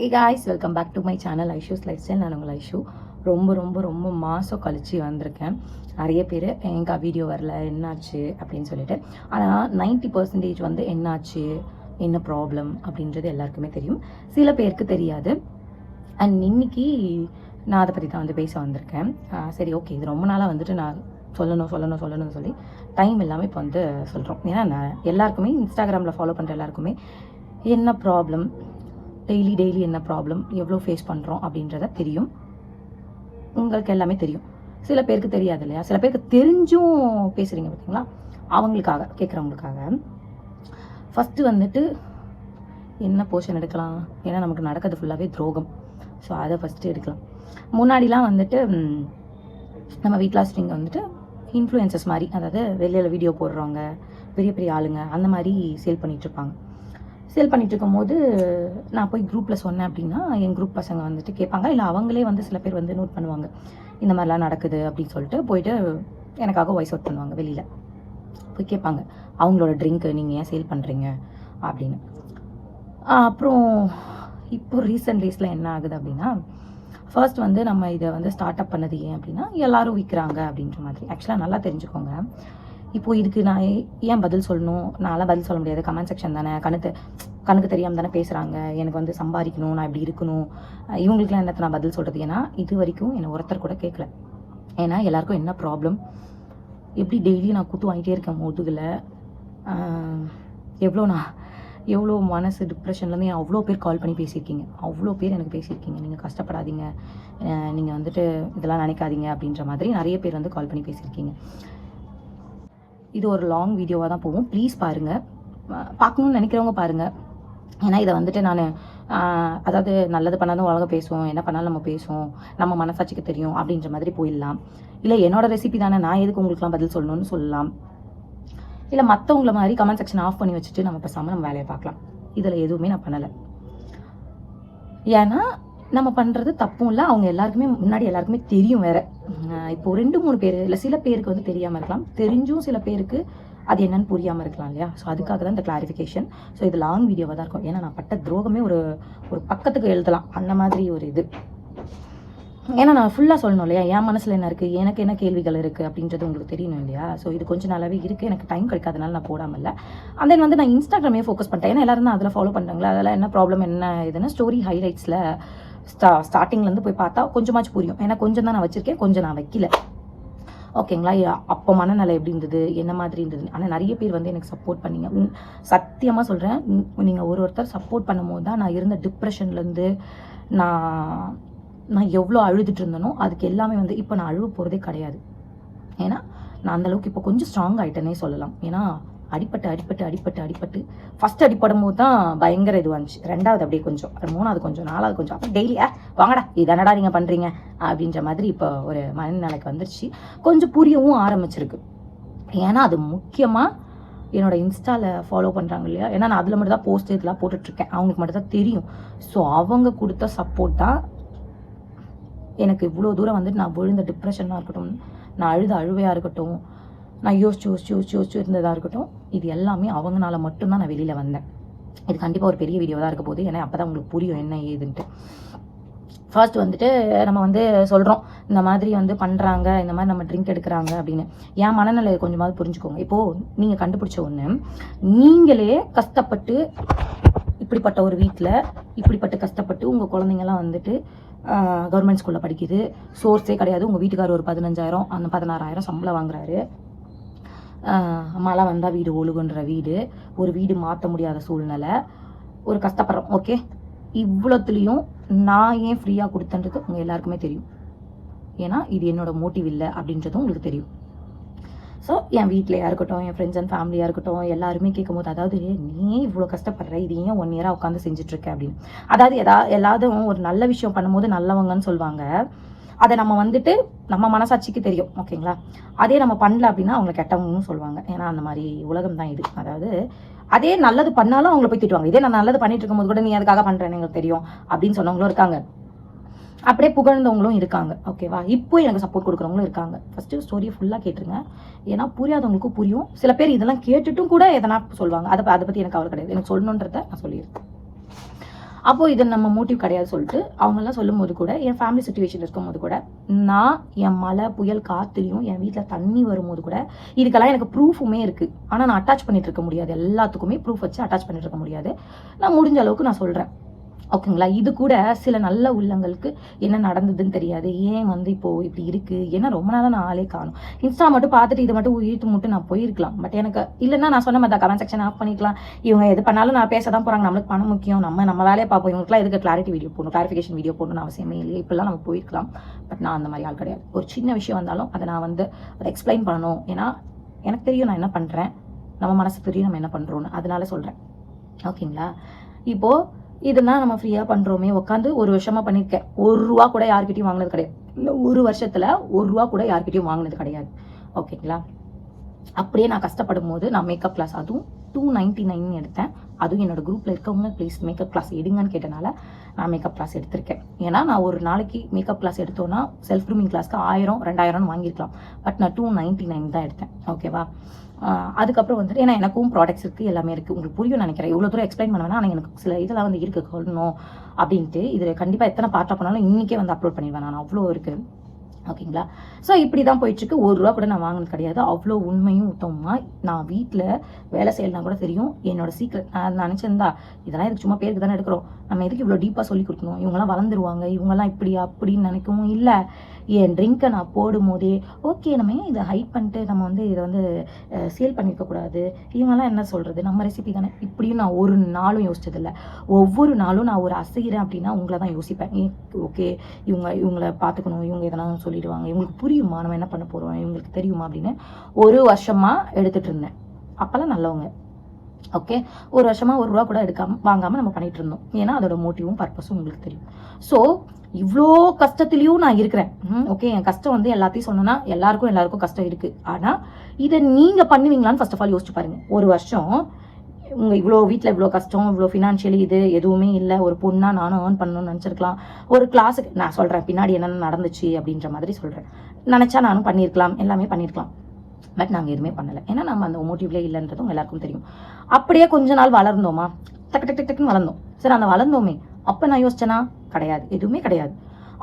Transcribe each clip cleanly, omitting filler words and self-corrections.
A guys, welcome back to my channel Aishu's lifestyle. நான் உங்கள் ஐஷூ. ரொம்ப ரொம்ப ரொம்ப மாதம் கழித்து வந்திருக்கேன். நிறைய பேர் எங்க வீடியோ வரல, என்னாச்சு அப்படின்னு சொல்லிட்டு. ஆனால் 90% வந்து என்னாச்சு, என்ன ப்ராப்ளம் அப்படின்றது எல்லாருக்குமே தெரியும், சில பேருக்கு தெரியாது. அண்ட் இன்னைக்கு நான் அதை பற்றி தான் வந்து பேச வந்திருக்கேன். சரி, ஓகே, இது ரொம்ப நாளாக வந்துட்டு நான் சொல்லணும்னு சொல்லி டைம் இல்லாமல் இப்போ வந்து சொல்கிறோம். ஏன்னா நான் எல்லாருக்குமே இன்ஸ்டாகிராமில் ஃபாலோ பண்ணுற எல்லாருக்குமே என்ன ப்ராப்ளம், டெய்லி என்ன ப்ராப்ளம், எவ்வளோ ஃபேஸ் பண்ணுறோம் அப்படின்றத தெரியும். உங்களுக்கு எல்லாமே தெரியும். சில பேருக்கு தெரியாது இல்லையா? சில பேருக்கு தெரிஞ்சும் பேசுகிறீங்க பார்த்தீங்களா? அவங்களுக்காக, கேட்குறவங்களுக்காக ஃபஸ்ட்டு வந்துட்டு என்ன போர்ஷன் எடுக்கலாம்? ஏன்னா நமக்கு நடக்கிறது ஃபுல்லாகவே துரோகம். ஸோ அதை ஃபஸ்ட்டு எடுக்கலாம். முன்னாடிலாம் வந்துட்டு நம்ம வீட்டில் வந்துட்டு இன்ஃப்ளூயன்சஸ் மாதிரி, அதாவது வெளியில் வீடியோ போடுறவங்க, பெரிய பெரிய ஆளுங்க, அந்த மாதிரி சேல் பண்ணிகிட்ருப்பாங்க. சேல் பண்ணிட்டு இருக்கும்போது நான் போய் குரூப்பில் சொன்னேன் அப்படின்னா என் குரூப் பசங்க வந்துட்டு கேட்பாங்க, இல்லை அவங்களே வந்து சில பேர் வந்து நோட் பண்ணுவாங்க, இந்த மாதிரிலாம் நடக்குது அப்படின்னு சொல்லிட்டு போயிட்டு எனக்காக வாய்ஸ் அவுட் பண்ணுவாங்க. வெளியில் போய் கேட்பாங்க, அவங்களோட ட்ரிங்க்கு நீங்கள் ஏன் சேல் பண்ணுறீங்க அப்படின்னு. அப்புறம் இப்போ ரீசெண்ட் டேஸில் என்ன ஆகுது அப்படின்னா, ஃபர்ஸ்ட் வந்து நம்ம இதை வந்து ஸ்டார்ட் அப் பண்ணது ஏன் அப்படின்னா எல்லாரும் விற்கிறாங்க அப்படின்ற மாதிரி. ஆக்சுவலாக நல்லா தெரிஞ்சுக்கோங்க, இப்போது இதுக்கு நான் ஏன் பதில் சொல்லணும்? நான்லாம் பதில் சொல்ல முடியாது. கமெண்ட் செக்ஷன் தானே, கணக்கு தெரியாமல் தானே பேசுகிறாங்க. எனக்கு வந்து சம்பாதிக்கணும், நான் இப்படி இருக்கணும், இவங்களுக்குலாம் என்னத்தை நான் பதில் சொல்கிறது? ஏன்னா இது வரைக்கும் என்னை ஒருத்தர் கூட கேட்கல. ஏன்னா எல்லாருக்கும் என்ன ப்ராப்ளம், எப்படி டெய்லி நான் குத்து வாங்கிட்டே இருக்கேன் முதுகில், எவ்வளோ மனசு டிப்ரெஷன்லேருந்து அவ்வளோ பேர் கால் பண்ணி பேசியிருக்கீங்க, அவ்வளோ பேர் எனக்கு பேசியிருக்கீங்க, நீங்கள் கஷ்டப்படாதீங்க, நீங்கள் வந்துட்டு இதெல்லாம் நினைக்காதீங்க அப்படின்ற மாதிரி நிறைய பேர் வந்து கால் பண்ணி பேசியிருக்கீங்க. இது ஒரு லாங் வீடியோவாக தான் போகும். ப்ளீஸ் பாருங்கள், பார்க்கணுன்னு நினைக்கிறவங்க பாருங்கள். ஏன்னா இதை வந்துட்டு நான் அதாவது நல்லது பண்ணாலும் உலகம் பேசுவோம், என்ன பண்ணாலும் நம்ம பேசுவோம், நம்ம மனசாட்சிக்கு தெரியும் அப்படின்ற மாதிரி போயிடலாம். இல்லை என்னோடய ரெசிபி தானே, நான் எதுக்கு உங்களுக்குலாம் பதில் சொல்லணும்னு சொல்லலாம். இல்லை மற்றவங்கள மாதிரி கமெண்ட் செக்ஷன் ஆஃப் பண்ணி வச்சுட்டு நம்ம பேசாமல் நம்ம வேலையை பார்க்கலாம். இதில் எதுவுமே நான் பண்ணலை. ஏன்னா நம்ம பண்ணுறது தப்பும் இல்லை, அவங்க எல்லாருக்குமே முன்னாடி எல்லாருக்குமே தெரியும். வேறு இப்போது 2-3 பேர் இல்லை சில பேருக்கு வந்து தெரியாமல் இருக்கலாம், தெரிஞ்சும் சில பேருக்கு அது என்னன்னு புரியாமல் இருக்கலாம் இல்லையா? ஸோ அதுக்காக தான் இந்த கிளாரிஃபிகேஷன். ஸோ இது லாங் வீடியோவாக தான் இருக்கும். ஏன்னா நான் பட்ட துரோகமே ஒரு பக்கத்துக்கு எழுதலாம், அந்த மாதிரி ஒரு இது. ஏன்னா நான் ஃபுல்லாக சொல்லணும் இல்லையா, என் மனசில் என்ன இருக்குது, எனக்கு என்ன கேள்விகள் இருக்குது அப்படின்றது உங்களுக்கு தெரியணும் இல்லையா? ஸோ இது கொஞ்சம் நல்லாவே இருக்குது, எனக்கு டைம் கிடைக்காதனால நான் போடாமல் இல்லை. அந்த வந்து நான் இன்ஸ்டாகிராமே ஃபோக்கஸ் பண்ணிட்டேன். ஏன்னா எல்லாரும் தான் அதில் ஃபாலோ பண்ணுறாங்களா, அதெல்லாம் என்ன ப்ராப்ளம் என்ன இதுன்னு ஸ்டோரி ஹைலைட்ஸில் ஸ்டார்டிங்லேருந்து போய் பார்த்தா கொஞ்சமாச்சும் புரியும். ஏன்னா கொஞ்சம் தான் நான் வச்சுருக்கேன், கொஞ்சம் நான் வைக்கல. ஓகேங்களா? அப்போ மனநிலை எப்படி இருந்தது, என்ன மாதிரி இருந்தது. ஆனால் நிறைய பேர் வந்து எனக்கு சப்போர்ட் பண்ணிங்க. சத்தியமாக சொல்கிறேன், நீங்கள் ஒருத்தர் சப்போர்ட் பண்ணும் போது தான் நான் இருந்த டிப்ரெஷன்லேருந்து நான் எவ்வளோ அழுதுட்டு இருந்தனோ அதுக்கு எல்லாமே வந்து இப்போ நான் அழுவ போகிறதே கிடையாது. ஏன்னா நான் அந்தளவுக்கு இப்போ கொஞ்சம் ஸ்ட்ராங் ஆகிட்டேனே சொல்லலாம். ஏன்னா அடிப்பட்டு ஃபஸ்ட் அடிப்படும் போது தான் பயங்கர இது வந்துச்சு, 2வது அப்படியே கொஞ்சம், 3வது கொஞ்சம், 4வது கொஞ்சம், அப்போ டெய்லி வாங்கடா இதனடா நீங்கள் பண்ணுறீங்க அப்படின்ற மாதிரி இப்போ ஒரு மனநிலைக்கு வந்துருச்சு. கொஞ்சம் புரியவும் ஆரம்பிச்சிருக்கு. ஏன்னா அது முக்கியமாக என்னோட இன்ஸ்டாவில் ஃபாலோ பண்ணுறாங்க இல்லையா, ஏன்னா நான் அதில் மட்டும் தான் போஸ்ட் இதெல்லாம் போட்டுட்ருக்கேன், அவங்களுக்கு மட்டும் தான் தெரியும். ஸோ அவங்க கொடுத்த சப்போர்ட் தான் எனக்கு இவ்வளோ தூரம் வந்துட்டு நான் விழுந்த டிப்ரெஷனாக இருக்கட்டும், நான் அழுவையாக இருக்கட்டும், நான் யோசிச்சு இருந்ததாக இருக்கட்டும், இது எல்லாமே அவங்களால மட்டும்தான் நான் வெளியில் வந்தேன். இது கண்டிப்பாக ஒரு பெரிய வீடியோ தான் இருக்க போகுது. ஏன்னா அப்போ தான் உங்களுக்கு புரியும் என்ன ஏதுன்ட்டு. ஃபர்ஸ்ட் வந்துட்டு நம்ம வந்து சொல்கிறோம், இந்த மாதிரி வந்து பண்ணுறாங்க, இந்த மாதிரி நம்ம ட்ரிங்க் எடுக்கிறாங்க அப்படின்னு. என் மனநிலை கொஞ்சமாவது புரிஞ்சுக்கோங்க. இப்போது நீங்கள் கண்டுபிடிச்ச ஒன்று, நீங்களே கஷ்டப்பட்டு இப்படிப்பட்ட ஒரு வீட்டில் இப்படிப்பட்ட கஷ்டப்பட்டு உங்கள் குழந்தைங்கள்லாம் வந்துட்டு கவர்மெண்ட் ஸ்கூலில் படிக்குது, சோர்ஸே கிடையாது. உங்கள் வீட்டுக்காரர் ஒரு 15,000 அந்த 16,000 சம்பளம் வாங்குறாரு. மழை வந்தால் வீடு ஒழுகுன்ற வீடு, ஒரு வீடு மாற்ற முடியாத சூழ்நிலை, ஒரு கஷ்டப்படுறோம். ஓகே, இவ்வளோத்துலேயும் நான் ஏன் ஃப்ரீயாக கொடுத்தன்றது உங்கள் எல்லாருக்குமே தெரியும். ஏன்னா இது என்னோட மோட்டிவ் இல்லை அப்படின்றதும் உங்களுக்கு தெரியும். ஸோ என் வீட்டிலையாக இருக்கட்டும், என் ஃப்ரெண்ட்ஸ் அண்ட் ஃபேமிலியாக இருக்கட்டும், எல்லாருமே கேட்கும் போது, அதாவது நீ இவ்வளோ கஷ்டப்படுற, இது ஏன் 1 இயராக உட்காந்து செஞ்சிட்ருக்க அப்படின்னு. அதாவது எல்லாரும் ஒரு நல்ல விஷயம் பண்ணும்போது நல்லவங்கன்னு சொல்லுவாங்க. அதை நம்ம வந்துட்டு நம்ம மனசாட்சிக்கு தெரியும். ஓகேங்களா? அதே நம்ம பண்ணல அப்படின்னா அவங்க கெட்டவங்கன்னு சொல்லுவாங்க. ஏன்னா அந்த மாதிரி உலகம் தான் இது. அதாவது அதே நல்லது பண்ணாலும் அவங்கள போய் திட்டுவாங்க. இதே நான் நல்லது பண்ணிட்டு இருக்கும்போது கூட நீ அதுக்காக பண்ணுறேன்னு எங்களுக்கு தெரியும் அப்படின்னு சொன்னவங்களும் இருக்காங்க, அப்படியே புகழ்ந்தவங்களும் இருக்காங்க. ஓகேவா? இப்போ எனக்கு சப்போர்ட் கொடுக்குறவங்களும் இருக்காங்க. ஃபஸ்ட்டு ஸ்டோரியை ஃபுல்லாக கேட்டுருங்க. ஏன்னா புரியாதவங்களுக்கும் புரியும். சில பேர் இதெல்லாம் கேட்டுட்டும் கூட எதனா சொல்லுவாங்க. அதை பற்றி எனக்கு கவலை கிடையாது. எனக்கு சொல்லணுன்றதை நான் சொல்லியிருக்கேன். அப்போது இது நம்ம மோட்டிவ் கிடையாது சொல்லிட்டு அவங்கெல்லாம் சொல்லும் போது கூட, என் ஃபேமிலி சுச்சுவேஷன் இருக்கும்போது கூட, நான் என் மழை புயல் காற்றுலையும் என் வீட்டில் தண்ணி வரும்போது கூட இதுக்கெல்லாம் எனக்கு ப்ரூஃபுமே இருக்குது. ஆனால் நான் அட்டாச் பண்ணிட்டு இருக்க முடியாது, எல்லாத்துக்குமே ப்ரூஃப் வச்சு அட்டாச் பண்ணிட்டு இருக்க முடியாது. நான் முடிஞ்ச அளவுக்கு நான் சொல்கிறேன், ஓகேங்களா. இது கூட சில நல்ல உள்ளங்களுக்கு என்ன நடந்ததுன்னு தெரியாது, ஏன் வந்து இப்போது இப்படி இருக்குது, ஏன்னா ரொம்ப நாளாக நான் ஆளே காணும். இன்ஸ்டா மட்டும் பார்த்துட்டு இதை மட்டும் இழுத்து மட்டும் நான் போயிருக்கலாம். பட் எனக்கு இல்லைன்னா நான் சொன்ன மாதிரி தான் கமெண்ட் செக்ஷன் ஆஃப் பண்ணிக்கலாம். இவங்க எது பண்ணாலும் நான் பேச தான் போகிறாங்க, நம்மளுக்கு பணம் முக்கியம், நம்ம வேலையை பார்ப்போம், இவங்களுக்குலாம் எதுக்கு கிளாரிட்டி வீடியோ போடணும், கிளாரிஃபிகேஷன் வீடியோ போடணும்னு அவசியமே இல்லையே, இப்படிலாம் நம்ம போயிருக்கலாம். பட் நான் அந்த மாதிரி ஆள் கிடையாது. ஒரு சின்ன விஷயம் வந்தாலும் அதை நான் வந்து அதை எக்ஸ்பிளைன் பண்ணணும். ஏன்னா எனக்கு தெரியும் நான் என்ன பண்ணுறேன், நம்ம மனசு தெரியும் நம்ம என்ன பண்ணுறோன்னு, அதனால சொல்கிறேன், ஓகேங்களா. இப்போது இதெல்லாம் நம்ம ஃப்ரீயாக பண்ணுறோமே, உட்காந்து ஒரு வருஷமாக பண்ணியிருக்கேன். ₹1 கூட யார்கிட்டையும் வாங்கினது கிடையாது. இல்லை, ஒரு வருஷத்தில் ₹1 கூட யார்கிட்டையும் வாங்கினது கிடையாது, ஓகேங்களா. அப்படியே நான் கஷ்டப்படும் போது நான் மேக்கப் கிளாஸ், அதுவும் 299 எடுத்தேன். அதுவும் என்னோட குரூப்பில் இருக்கவங்க ப்ளீஸ் மேக்கப் கிளாஸ் எடுங்கன்னு கேட்டனால நான் மேக்கப் கிளாஸ் எடுத்திருக்கேன். ஏன்னா நான் ஒரு நாளைக்கு மேக்கப் கிளாஸ் எடுத்தோன்னா செல்ஃப் க்ரூமிங் கிளாஸ்க்கு 1000 2000 வாங்கியிருக்கலாம். பட் நான் 299 தான் எடுத்தேன், ஓகேவா. அதுக்கப்புறம் வந்துட்டு ஏன்னா எனக்கும் ப்ராடக்ட்ஸ் இருக்குது, எல்லாமே இருக்குது, உங்களுக்கு புரியும் நினைக்கிறேன். இவ்வளோ தூரம் எக்ஸ்பிளைன் பண்ணுவேன்னா, ஆனால் எனக்கு சில இதெல்லாம் வந்து இருக்குது சொல்லணும் அப்படின்ட்டு. இதில் கண்டிப்பாக எத்தனை பார்ட்டாக பண்ணாலும் இன்றைக்கே வந்து அப்லோட் பண்ணிடுவேன் நான், அவ்வளோ இருக்குது, ஓகேங்களா. ஸோ இப்படி தான் போயிட்டுருக்கு. ₹1 கூட நான் வாங்கினது கிடையாது. அவ்வளோ உண்மையும் உத்தமமாக நான் வீட்டில் வேலை செய்யலாம் கூட தெரியும். என்னோட சீக்ரெட் நான் நினச்சிருந்தா இதெல்லாம் இதுக்கு சும்மா பேருக்கு தானே எடுக்கிறோம், நம்ம எதுக்கு இவ்வளோ டீப்பாக சொல்லி கொடுக்கணும், இவங்கெல்லாம் வளர்ந்துருவாங்க, இவங்கெல்லாம் இப்படி அப்படின்னு நினைக்கவும் இல்லை. என் ட்ரிங்கை நான் போடும் போதே ஓகே நம்ம ஏன் இதை ஹைட் பண்ணிட்டு நம்ம வந்து இதை வந்து சேல் பண்ணியிருக்கக்கூடாது, இவங்கெல்லாம் என்ன சொல்கிறது, நம்ம ரெசிபி தானே, இப்படியும் நான் ஒரு நாளும் யோசிச்சதில்லை. ஒவ்வொரு நாளும் நான் ஒரு அசைகிறேன் அப்படின்னா உங்களை தான் யோசிப்பேன். ஓகே இவங்களை பார்த்துக்கணும், இவங்க எதனா சொல்லிடுவாங்க, இவங்களுக்கு புரியுமா நம்ம என்ன பண்ண போகிறோம், இவங்களுக்கு தெரியுமா அப்படின்னு ஒரு வருஷமாக எடுத்துகிட்டு இருந்தேன். அப்போல்லாம் நல்லவங்க, ஓகே. ஒரு வருஷமாக ₹1 கூட வாங்காமல் நம்ம பண்ணிகிட்டு இருந்தோம். ஏன்னா அதோட மோட்டிவும் பர்பஸும் உங்களுக்கு தெரியும். ஸோ இவ்வளோ கஷ்டத்துலேயும் நான் இருக்கிறேன், ஓகே. என் கஷ்டம் வந்து எல்லாத்தையும் சொன்னேன்னா எல்லாருக்கும் கஷ்டம் இருக்குது. ஆனால் இதை நீங்கள் பண்ணுவீங்களான்னு ஃபர்ஸ்ட் ஆஃப் ஆல் யோசிச்சு பாருங்கள். ஒரு வருஷம் உங்கள் இவ்வளோ வீட்டில் இவ்வளோ கஷ்டம், இவ்வளோ ஃபினான்ஷியலி இது எதுவுமே இல்லை, ஒரு பொண்ணாக நானும் ஏர்ன் பண்ணணும்னு நினச்சிருக்கலாம். ஒரு கிளாஸுக்கு நான் சொல்கிறேன் பின்னாடி என்னென்ன நடந்துச்சு அப்படின்ற மாதிரி சொல்கிறேன். நினச்சா நானும் பண்ணியிருக்கலாம், எல்லாமே பண்ணியிருக்கலாம். பட் நாங்கள் எதுவுமே பண்ணலை. ஏன்னா நம்ம அந்த மோட்டிவ்லேயே இல்லைன்றதும் எல்லாருக்கும் தெரியும். அப்படியே கொஞ்ச நாள் வளர்ந்தோமா, டக்குன்னு வளர்ந்தோம். சரி, அந்த வளர்ந்தோமே அப்போ நான் யோசிச்சேனா கிடையாது, எதுவுமே கிடையாது.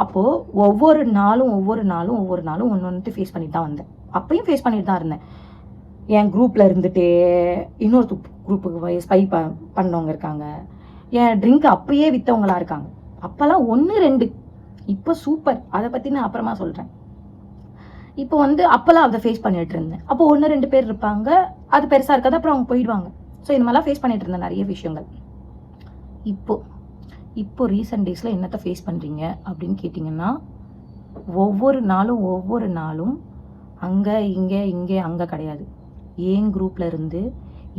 அப்போது ஒவ்வொரு நாளும் ஒன்று ஃபேஸ் பண்ணிட்டு தான் வந்தேன். அப்பையும் ஃபேஸ் பண்ணிட்டு தான் இருந்தேன். என் குரூப்பில் இருந்துகிட்டே இன்னொரு குரூப்புக்கு ஸ்பை பண்ணவங்க இருக்காங்க. என் ட்ரிங்க் அப்பயே விற்றவங்களா இருக்காங்க. அப்போல்லாம் 1 2, இப்போ சூப்பர், அதை பற்றி நான் அப்புறமா சொல்கிறேன். இப்போ வந்து அப்போல்லாம் அதை ஃபேஸ் பண்ணிட்டு இருந்தேன். அப்போ 1 2 பேர் இருப்பாங்க, அது பெருசாக இருக்காது, அப்புறம் அவங்க போயிடுவாங்க. ஸோ இந்த மாதிரிலாம் ஃபேஸ் பண்ணிட்டு இருந்தேன் நிறைய விஷயங்கள். இப்போ ரீசெண்ட் டேஸில் என்னத்தை ஃபேஸ் பண்ணுறீங்க அப்படின்னு கேட்டிங்கன்னா, ஒவ்வொரு நாளும் அங்கே இங்கே அங்கே கிடையாது. ஏன் குரூப்பில் இருந்து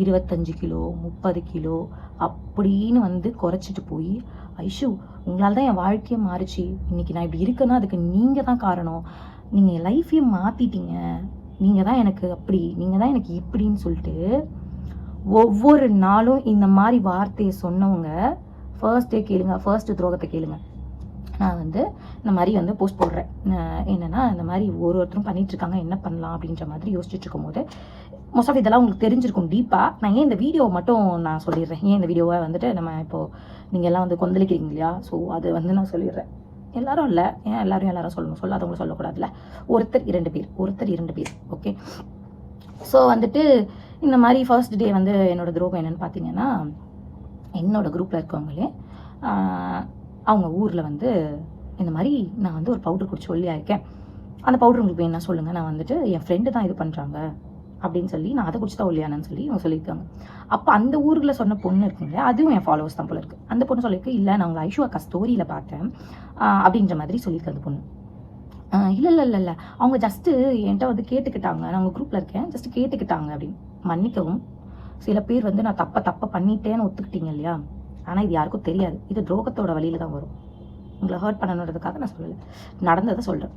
25 கிலோ 30 கிலோ அப்படின்னு வந்து குறைச்சிட்டு போய், ஐஷு உங்களால் தான் என் வாழ்க்கையை மாறிச்சு, இன்றைக்கி நான் இப்படி இருக்கேன்னா அதுக்கு நீங்கள் தான் காரணம், நீங்கள் என் லைஃப்பையே மாற்றிட்டீங்க, நீங்கள் தான் எனக்கு அப்படி, நீங்கள் தான் எனக்கு இப்படின்னு சொல்லிட்டு ஒவ்வொரு நாளும் இந்த மாதிரி வார்த்தையை சொன்னவங்க ஃபர்ஸ்டே கேளுங்க, ஃபர்ஸ்ட் துரோகத்தை கேளுங்க. நான் வந்து இந்த மாதிரி வந்து போஸ்ட் போடுறேன், என்னென்னா இந்த மாதிரி ஒருத்தரும் பண்ணிகிட்ருக்காங்க, என்ன பண்ணலாம் அப்படின்ற மாதிரி யோசிச்சுட்டு இருக்கும்போது மோஸ்ட் ஆஃப் இதெல்லாம் உங்களுக்கு தெரிஞ்சிருக்கும் டீப்பாக. நான் ஏன் இந்த வீடியோவை மட்டும் நான் சொல்லிடுறேன், ஏன் இந்த வீடியோவை வந்துட்டு நம்ம இப்போது நீங்கள் எல்லாம் வந்து கொந்தளிக்கிறீங்க இல்லையா, ஸோ அது வந்து நான் சொல்லிடுறேன். எல்லாரும் இல்லை, ஏன் எல்லாரும் சொல்லணும், சொல்லாதவங்களும் சொல்லக்கூடாதுல்ல. ஒருத்தர் 2 பேர், ஓகே. ஸோ வந்துட்டு இந்த மாதிரி ஃபர்ஸ்ட் டே வந்து என்னோடய துரோகம் என்னென்னு பார்த்தீங்கன்னா, என்னோடய குரூப்பில் இருக்கவங்களே அவங்க ஊரில் வந்து இந்த மாதிரி நான் வந்து ஒரு பவுடர் குடிச்சு ஒல்லியாயிருக்கேன், அந்த பவுடர் உங்களுக்கு வேணா சொல்லுங்கள், நான் வந்துட்டு என் ஃப்ரெண்டு தான் இது பண்ணுறாங்க அப்படின்னு சொல்லி நான் அதை குடிச்சு தான் ஒல்லியானு சொல்லி இவங்க சொல்லியிருக்காங்க. அப்போ அந்த ஊரில் சொன்ன பொண்ணு இருக்குங்க, அதுவும் என் ஃபாலோவர்ஸ் தான் போல இருக்குது. அந்த பொண்ணு சொல்லியிருக்கு, இல்லை நான் உங்களை ஐஷு அக்கா ஸ்டோரியில் பார்த்தேன் அப்படின்ற மாதிரி சொல்லியிருக்கு அந்த பொண்ணு. இல்லை அவங்க ஜஸ்ட்டு என்கிட்ட வந்து கேட்டுக்கிட்டாங்க, நான் உங்கள் குரூப்பில் இருக்கேன், ஜஸ்ட்டு கேட்டுக்கிட்டாங்க அப்படின்னு. மன்னிக்கவும், சில பேர் வந்து நான் தப்பை பண்ணிட்டேன்னு ஒத்துக்கிட்டீங்க இல்லையா, ஆனால் இது யாருக்கும் தெரியாது, இது துரோகத்தோட வழியில் தான் வரும். உங்களை ஹர்ட் பண்ணணுன்றதுக்காக நான் சொல்லலை, நடந்ததை சொல்கிறேன்.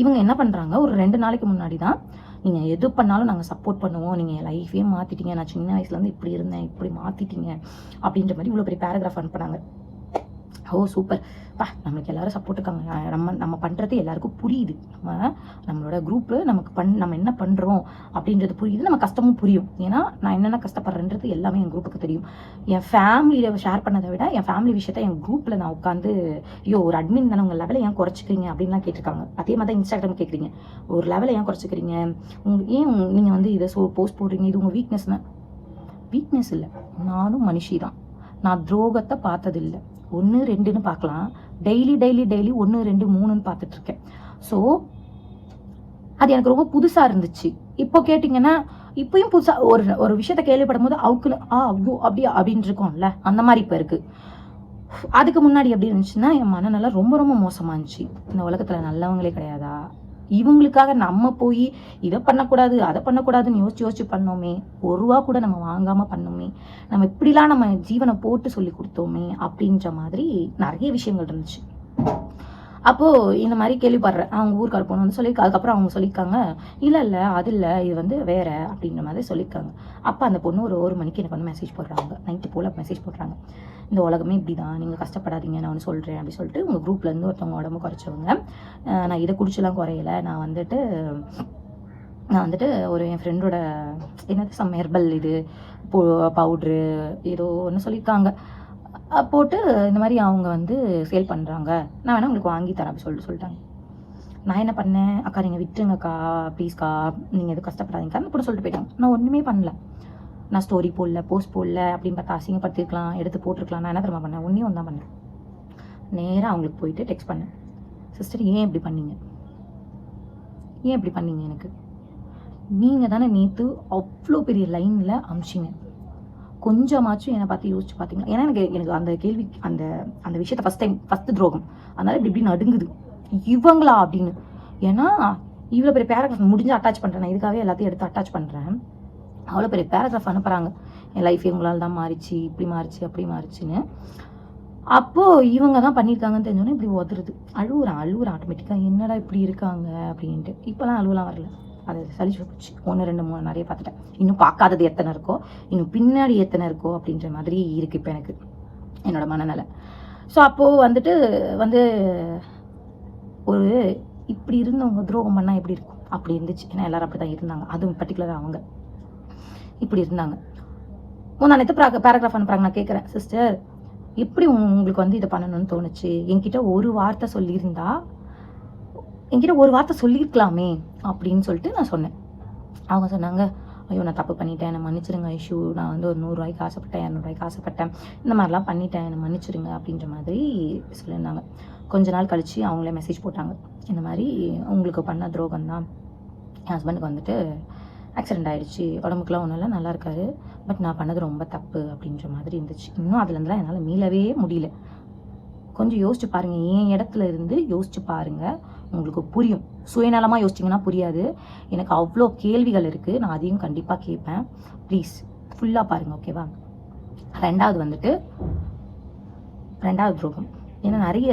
இவங்க என்ன பண்ணுறாங்க, ஒரு 2 நாளைக்கு முன்னாடி தான் நீங்கள் எது பண்ணாலும் நாங்கள் சப்போர்ட் பண்ணுவோம், நீங்கள் என் லைஃபே மாற்றிட்டீங்க, நான் சின்ன வயசுலேருந்து இப்படி இருந்தேன், இப்படி மாற்றிட்டீங்க அப்படின்ற மாதிரி இவ்வளோ பெரிய பேராகிராஃப் அனுப்புனாங்க. ஓ சூப்பர் நம்மளுக்கு எல்லாரும் சப்போர்ட் இருக்காங்க, நம்ம பண்ணுறது எல்லாருக்கும் புரியுது, நம்மளோட குரூப்பு நமக்கு நம்ம என்ன பண்ணுறோம் அப்படின்றது புரியுது, நம்ம கஷ்டமும் புரியும். ஏன்னா நான் என்னென்ன கஷ்டப்படுறேன்றது எல்லாமே என் குரூப்புக்கு தெரியும். என் ஃபேமிலியில் ஷேர் பண்ணதை விட என் ஃபேமிலி விஷயத்த என் குரூப்பில் நான் உட்காந்து ஐயோ ஒரு அட்மின் தானே உங்கள் லெவலை ஏன் குறைச்சிக்கிறீங்க அப்படின்லாம் கேட்டிருக்காங்க. அதே மாதிரி தான் இன்ஸ்டாகிராம் கேட்குறீங்க, ஒரு லெவலை ஏன் குறைச்சிக்கிறீங்க, ஏன் நீங்கள் வந்து இதை போஸ்ட் போடுறீங்க, இது உங்கள் வீக்னஸ் இல்லை. நானும் மனுஷி தான், நான் துரோகத்தை பார்த்ததில்லை. 1 2ன்னு பார்க்கலாம், டெய்லி 1 2 3ன்னு பார்த்துட்டு இருக்கேன். ஸோ அது எனக்கு ரொம்ப புதுசாக இருந்துச்சு. இப்போ கேட்டிங்கன்னா இப்பயும் புதுசாக ஒரு விஷயத்த கேள்விப்படும் போது அவுக்குன்னு ஐயோ அப்படியா அப்படின்னு இருக்கும்ல, அந்த மாதிரி இப்போ இருக்குது. அதுக்கு முன்னாடி எப்படி இருந்துச்சுன்னா என் மனநல ரொம்ப ரொம்ப மோசமாக இருந்துச்சு. இந்த உலகத்தில் நல்லவங்களே கிடையாதா, இவங்களுக்காக நம்ம போய் இதை பண்ணக்கூடாது அதை பண்ணக்கூடாதுன்னு யோசிச்சு பண்ணோமே, ஒரு ரூபா கூட நம்ம வாங்காமல் பண்ணோமே, நம்ம இப்படிலாம் நம்ம ஜீவனை போட்டு சொல்லி கொடுத்தோமே அப்படின்ற மாதிரி நிறைய விஷயங்கள் இருந்துச்சு. அப்போது இந்த மாதிரி கேள்விப்படுறேன். அவங்க ஊருக்கார பொண்ணு வந்து சொல்லியிருக்காங்க. அதுக்கப்புறம் அவங்க சொல்லியிருக்காங்க இல்லை அது இல்லை இது வந்து வேற அப்படின்ற மாதிரி சொல்லியிருக்காங்க. அப்போ அந்த பொண்ணு ஒரு மணிக்கு எனக்கு வந்து மெசேஜ் போடுறாங்க, நைட்டு போல் மெசேஜ் போடுறாங்க. இந்த உலகமே இப்படி தான், நீங்கள் கஷ்டப்படாதீங்க, நான் ஒன்று சொல்கிறேன் அப்படி சொல்லிட்டு உங்கள் குரூப்லேருந்து ஒருத்தவங்க உடம்பு குறைச்சவங்க, நான் இதை குடிச்செல்லாம் குறையலை, நான் வந்துட்டு ஒரு என் ஃப்ரெண்டோட என்னது ஹெர்பல் இது பவுட்ரு ஏதோ ஒன்று சொல்லியிருக்காங்க போட்டு இந்த மாதிரி அவங்க வந்து சேல் பண்ணுறாங்க, நான் வேணால் உங்களுக்கு வாங்கி தரேன் அப்படி சொல்லிட்டாங்க. நான் என்ன பண்ணேன், அக்கா நீங்கள் விட்டுருங்கக்கா ப்ளீஸ்க்கா, நீங்கள் எதுவும் கஷ்டப்படாதீங்கக்கா கூட சொல்லிட்டு போயிட்டாங்க. நான் ஒன்றுமே பண்ணல, நான் ஸ்டோரி போடல, போஸ்ட் போடல, அப்படின்னு பார்த்தா அசிங்கப்படுத்திருக்கலாம், எடுத்து போட்டிருக்கலாம். நான் என்ன தெரியுமா பண்ணேன், ஒன்றே தான் பண்ணேன். நேராக அவங்களுக்கு போயிட்டு டெக்ஸ்ட் பண்ணேன், சிஸ்டர் ஏன் இப்படி பண்ணீங்க, எனக்கு நீங்கள் தானே நேற்று அவ்வளோ பெரிய லைனில் அமிச்சிங்க, கொஞ்சமாச்சும் என்னை பார்த்து யோசிச்சு பார்த்தீங்களா? ஏன்னா எனக்கு அந்த கேள்வி அந்த விஷயத்த ஃபஸ்ட்டு துரோகம், அதனால இப்படி நடுங்குது இவங்களா அப்படின்னு. ஏன்னா இவ்வளோ பெரிய பேராகிராஃப் முடிஞ்சு அட்டாச் பண்ணுறேன், நான் இதுக்காகவே எல்லாத்தையும் எடுத்து அட்டாச் பண்ணுறேன். அவ்வளோ பெரிய பேராகிராஃப் அனுப்புகிறாங்க, என் லைஃப் இவங்களால தான் மாறிச்சு, இப்படி மாறிச்சு அப்படி மாறிச்சுன்னு. அப்போது இவங்க தான் பண்ணியிருக்காங்கன்னு தெரிஞ்சோன்னே இப்படி உதறுது, அழுவுறேன் ஆட்டோமேட்டிக்காக, என்னடா இப்படி இருக்காங்க அப்படின்ட்டு. இப்போலாம் அழுவலாம் வரல, அது சலிச்சு போச்சு. 1 2 3 நிறைய பார்த்துட்டேன், இன்னும் பார்க்காதது எத்தனை இருக்கோ, இன்னும் பின்னாடி எத்தனை இருக்கோ அப்படின்ற மாதிரி இருக்குது இப்போ எனக்கு என்னோட மனநிலை. ஸோ அப்போது வந்து ஒரு இப்படி இருந்தவங்க துரோகம் பண்ணால் எப்படி இருக்கும் அப்படி இருந்துச்சு. ஏன்னா எல்லோரும் அப்படி தான் இருந்தாங்க, அதுவும் பர்டிகுலராக அவங்க இப்படி இருந்தாங்க. நேற்று பேராகிராஃப் அனுப்புகிறாங்க. நான் கேட்குறேன், சிஸ்டர் எப்படி உங்களுக்கு வந்து இதை பண்ணணும்னு தோணுச்சு, என்கிட்ட ஒரு வார்த்தை சொல்லியிருக்கலாமே அப்படின்னு சொல்லிட்டு நான் சொன்னேன். அவங்க சொன்னாங்க, ஐயோ நான் தப்பு பண்ணிட்டேன், என்னை மன்னிச்சிருங்க ஐஷு, நான் வந்து ஒரு 100 ரூபாய்க்கு ஆசைப்பட்டேன், 200 ரூபாய்க்கு ஆசைப்பட்டேன், இந்த மாதிரிலாம் பண்ணிட்டேன், என்னை மன்னிச்சிருங்க அப்படின்ற மாதிரி சொல்லியிருந்தாங்க. கொஞ்ச நாள் கழித்து அவங்களே மெசேஜ் போட்டாங்க, இந்த மாதிரி உங்களுக்கு பண்ண துரோகம் தான், என் ஹஸ்பண்டுக்கு வந்துட்டு ஆக்சிடெண்ட் ஆகிடுச்சு, உடம்புக்குலாம் ஒன்றும் இல்லை, நல்லா இருக்காரு, பட் நான் பண்ணது ரொம்ப தப்பு அப்படின்ற மாதிரி இருந்துச்சு. இன்னும் அதுலேருந்துலாம் என்னால் மீளவே முடியல. கொஞ்சம் யோசிச்சு பாருங்கள், என் இடத்துல இருந்து யோசிச்சு பாருங்கள், உங்களுக்கு புரியும். சுயநலமாக யோசிச்சிங்கன்னா புரியாது. எனக்கு அவ்வளோ கேள்விகள் இருக்குது, நான் அதையும் கண்டிப்பாக கேட்பேன். ப்ளீஸ் ஃபுல்லாக பாருங்கள், ஓகேவா? ரெண்டாவது துரோகம், ஏன்னா நிறைய